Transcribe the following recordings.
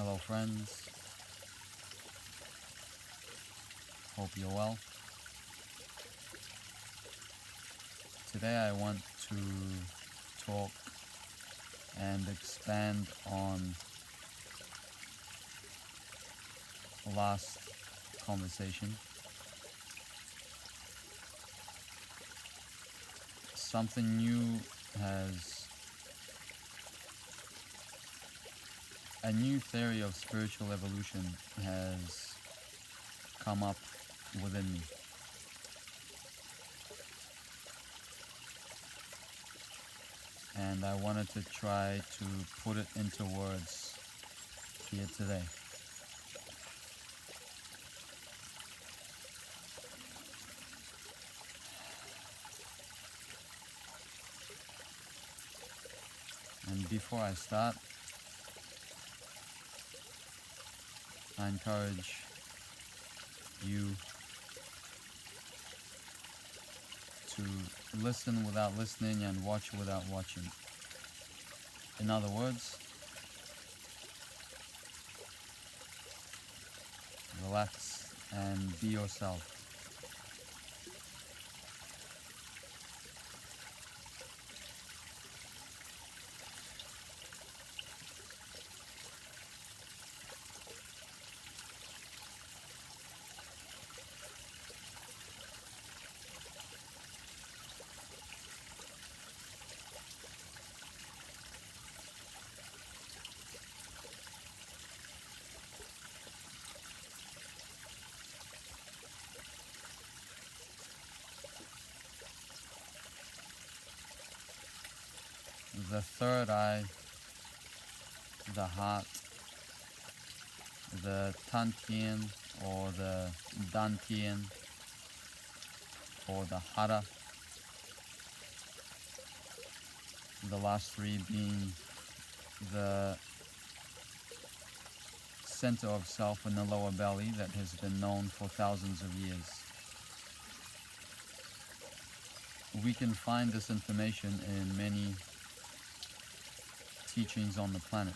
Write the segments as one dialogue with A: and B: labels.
A: Hello friends, hope you're well. Today I want to talk and expand on last conversation. Something new a new theory of spiritual evolution has come up within me. And I wanted to try to put it into words here today. And before I start, I encourage you to listen without listening and watch without watching. In other words, relax and be yourself. The third eye, the heart, the Tantien or the Dantien or the Hara, the last three being the center of self in the lower belly that has been known for thousands of years. We can find this information in many teachings on the planet.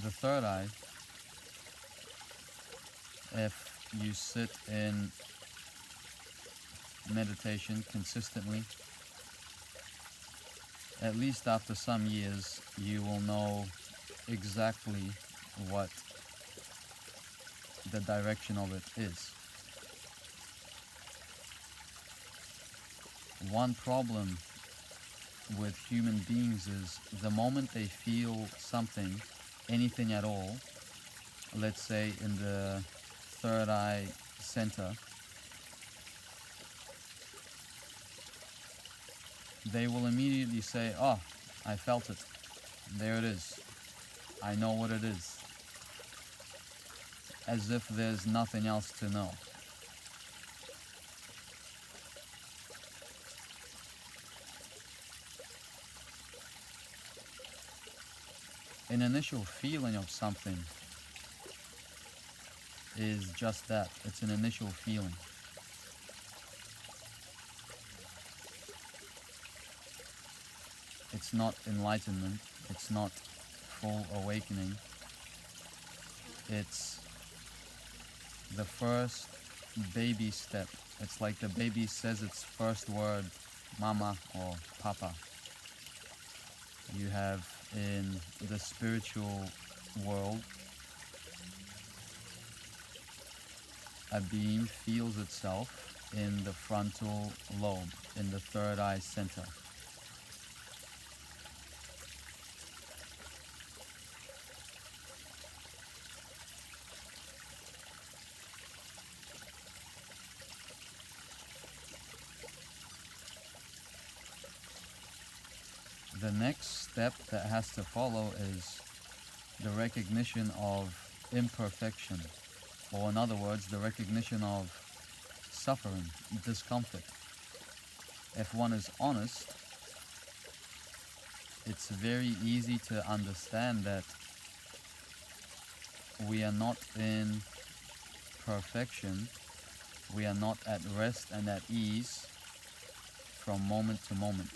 A: The third eye, if you sit in meditation consistently, at least after some years, you will know exactly what the direction of it is. One problem with human beings is the moment they feel something, anything at all, let's say in the third eye center, they will immediately say, "Oh, I felt it. There it is. I know what it is." As if there's nothing else to know. An initial feeling of something is just that. It's an initial feeling. It's not enlightenment. It's not full awakening. It's the first baby step. It's like the baby says its first word, mama or papa. You have in the spiritual world, a being feels itself in the frontal lobe, in the third eye center. The next step that has to follow is the recognition of imperfection, or in other words, the recognition of suffering, discomfort. If one is honest, it's very easy to understand that we are not in perfection, we are not at rest and at ease, from moment to moment.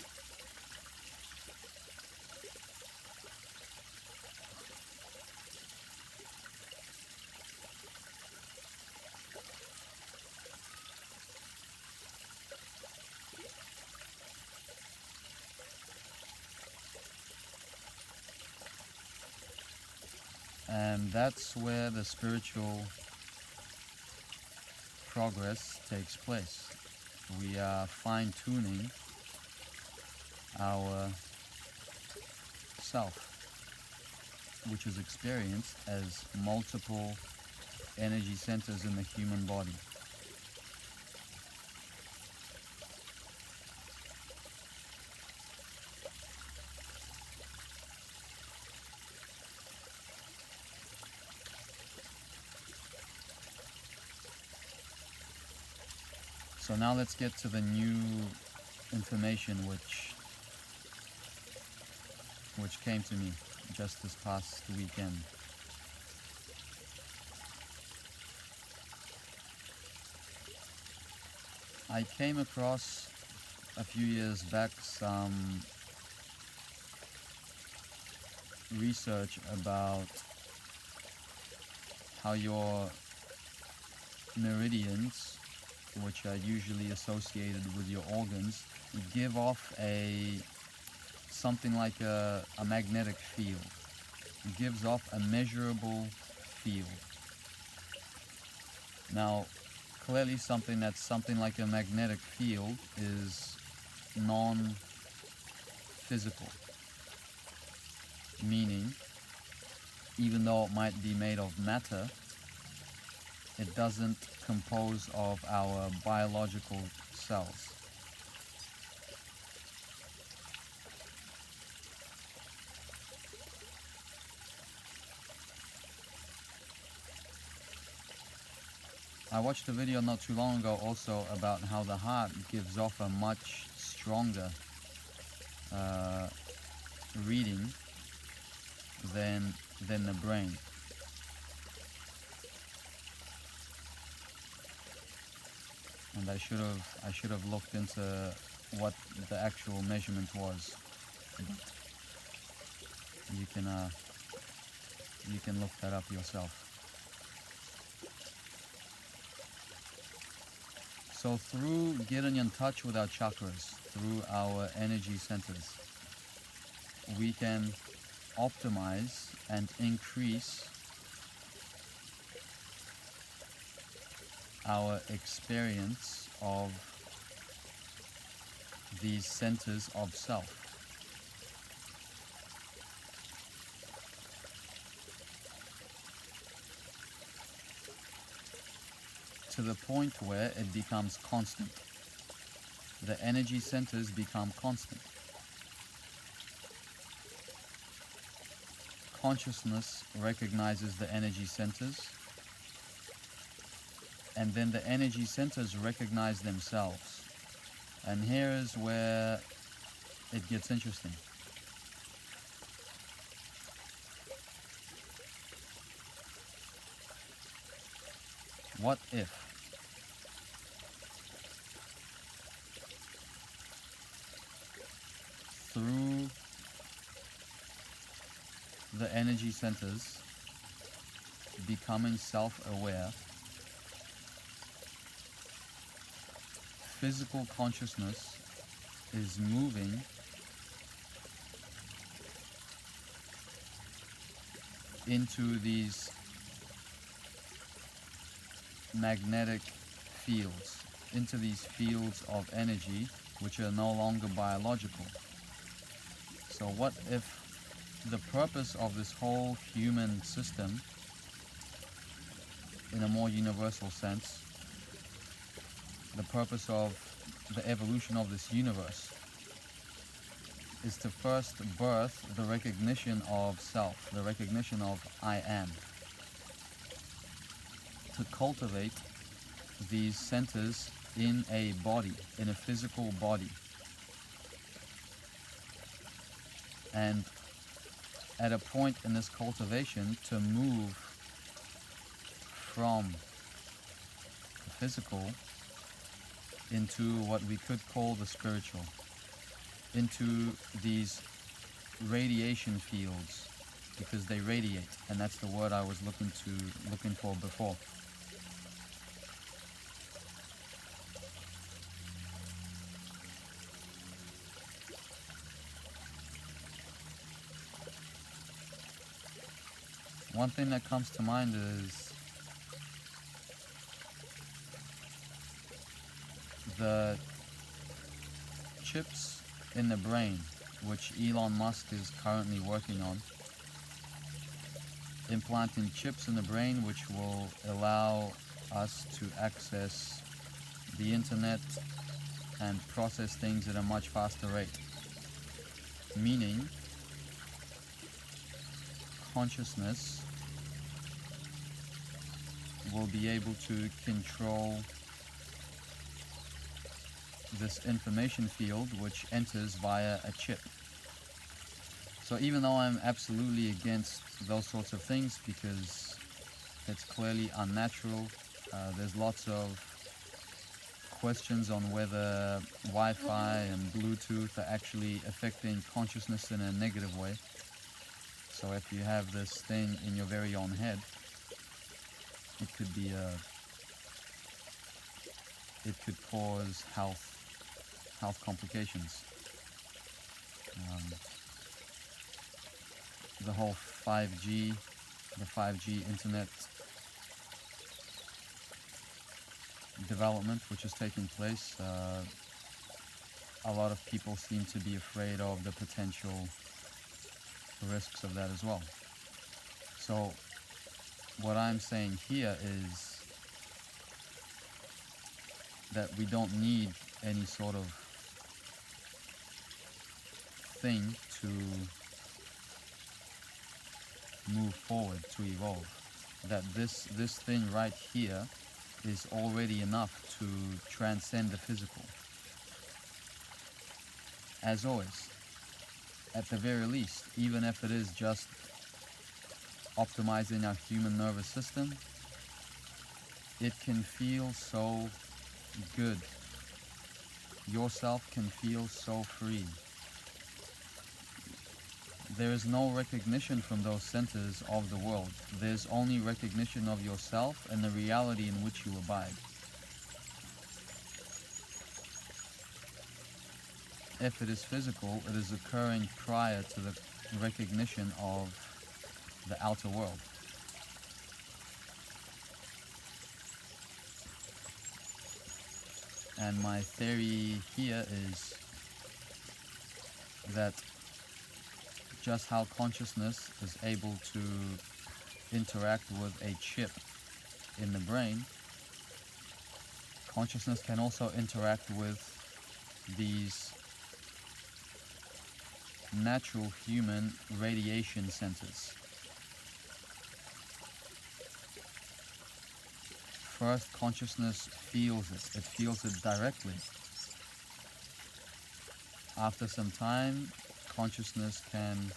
A: And that's where the spiritual progress takes place. We are fine-tuning our self, which is experienced as multiple energy centers in the human body. So now let's get to the new information which came to me just this past weekend. I came across a few years back some research about how your meridians, which are usually associated with your organs, give off something like a magnetic field. It gives off a measurable field. Now, clearly something like a magnetic field is non-physical, meaning even though it might be made of matter, it doesn't compose of our biological cells. I watched a video not too long ago also about how the heart gives off a much stronger reading than the brain. And I should have looked into what the actual measurement was. You can look that up yourself. So through getting in touch with our chakras, through our energy centers, we can optimize and increase our experience of these centers of self. To the point where it becomes constant. The energy centers become constant. Consciousness recognizes the energy centers, and then the energy centers recognize themselves. And here is where it gets interesting. What if through the energy centers becoming self-aware, physical consciousness is moving into these magnetic fields, into these fields of energy which are no longer biological. So what if the purpose of this whole human system, in a more universal sense, the purpose of the evolution of this universe, is to first birth the recognition of self, the recognition of I am, to cultivate these centers in a body, in a physical body. And at a point in this cultivation, to move from the physical into what we could call the spiritual, into these radiation fields, because they radiate, and that's the word I was looking for before. One thing that comes to mind is the chips in the brain, which Elon Musk is currently working on. Implanting chips in the brain which will allow us to access the internet and process things at a much faster rate. Meaning, consciousness will be able to control this information field which enters via a chip. So even though I'm absolutely against those sorts of things because it's clearly unnatural, there's lots of questions on whether Wi-Fi and Bluetooth are actually affecting consciousness in a negative way. So if you have this thing in your very own head, it could cause health complications. The whole 5G, the 5G internet development which is taking place, a lot of people seem to be afraid of the potential risks of that as well. So what I'm saying here is that we don't need any sort of thing to move forward, to evolve. That this thing right here is already enough to transcend the physical. As always, at the very least, even if it is just optimizing our human nervous system, it can feel so good. Yourself can feel so free. There is no recognition from those centers of the world. There's only recognition of yourself and the reality in which you abide. If it is physical, it is occurring prior to the recognition of the outer world. And my theory here is that just how consciousness is able to interact with a chip in the brain, consciousness can also interact with these natural human radiation centers. First, consciousness feels it. It feels it directly. After some time, consciousness can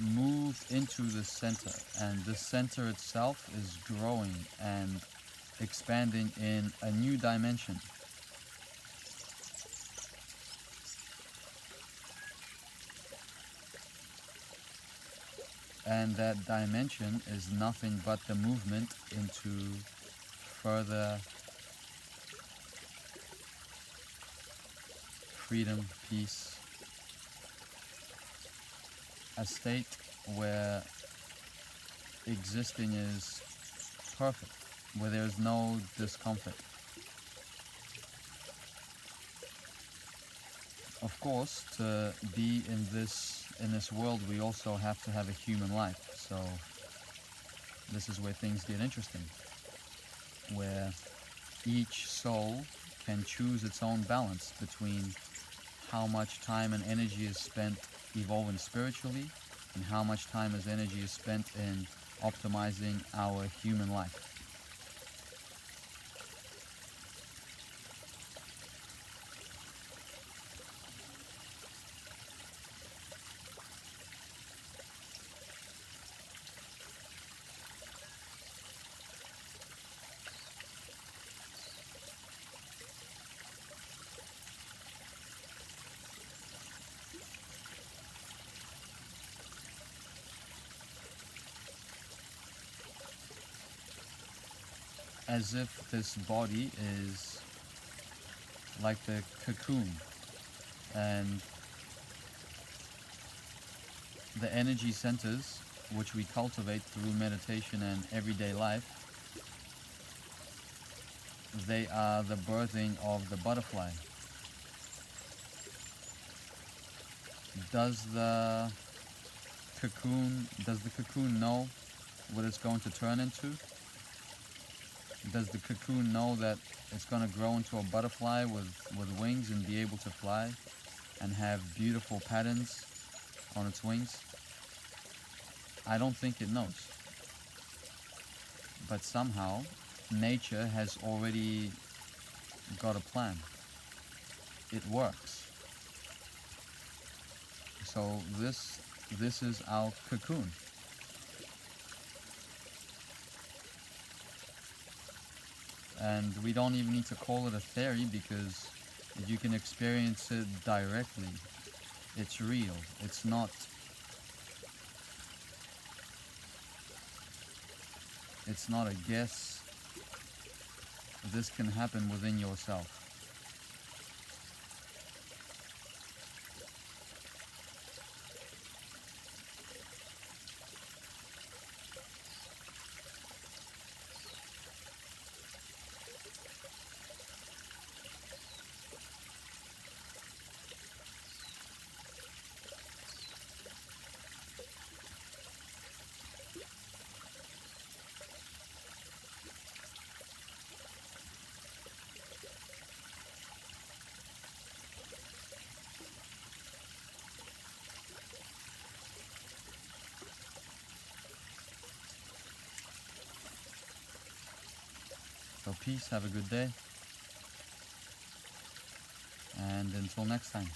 A: move into the center, and the center itself is growing and expanding in a new dimension. And that dimension is nothing but the movement into further freedom, peace, a state where existing is perfect, where there is no discomfort. Of course, to be in this world, we also have to have a human life. So this is where things get interesting, where each soul can choose its own balance between how much time and energy is spent evolving spiritually and how much time and energy is spent in optimizing our human life. as if this body is like the cocoon, and the energy centers which we cultivate through meditation and everyday life, they are the birthing of the butterfly. Does the cocoon know what it's going to turn into? Does the cocoon know that it's going to grow into a butterfly with wings and be able to fly and have beautiful patterns on its wings? I don't think it knows. But somehow, nature has already got a plan. It works. So this is our cocoon. And we don't even need to call it a theory, because you can experience it directly. It's real. It's not a guess. This can happen within yourself. So peace, have a good day, and until next time.